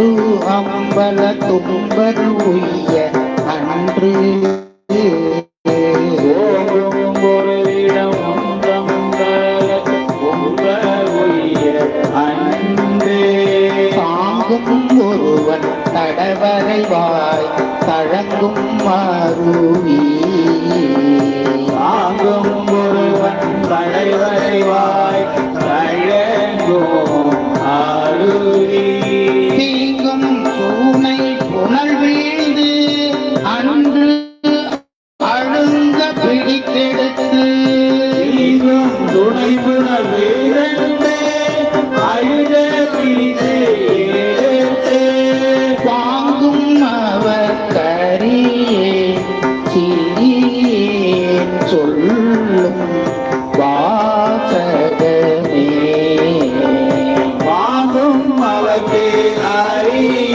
கொண்டு அம்பல துன்பர் உய்ய அன்று ஓங்கும் ஒரு இடம் உய்ய அன்றே தாங்கும் ஒருவன் தடவரைவாய் தழங்கும் மாறுவி தாங்கும் ஒருவன் தடைவரைவாய் தழங்கும் அருவி தீங்கும் சூனை புனல் வீழ்ந்து அன்று அழுந்த பிடித்தெடுத்து தீங்கும் துணைபுணர் வீரந்தே அழுத பிடித்து எடுத்து வாங்கும் அவர் கரியே சிறியேன் சொல்லும் வாசகமே வாங்கும் அவர்க்கு அறிய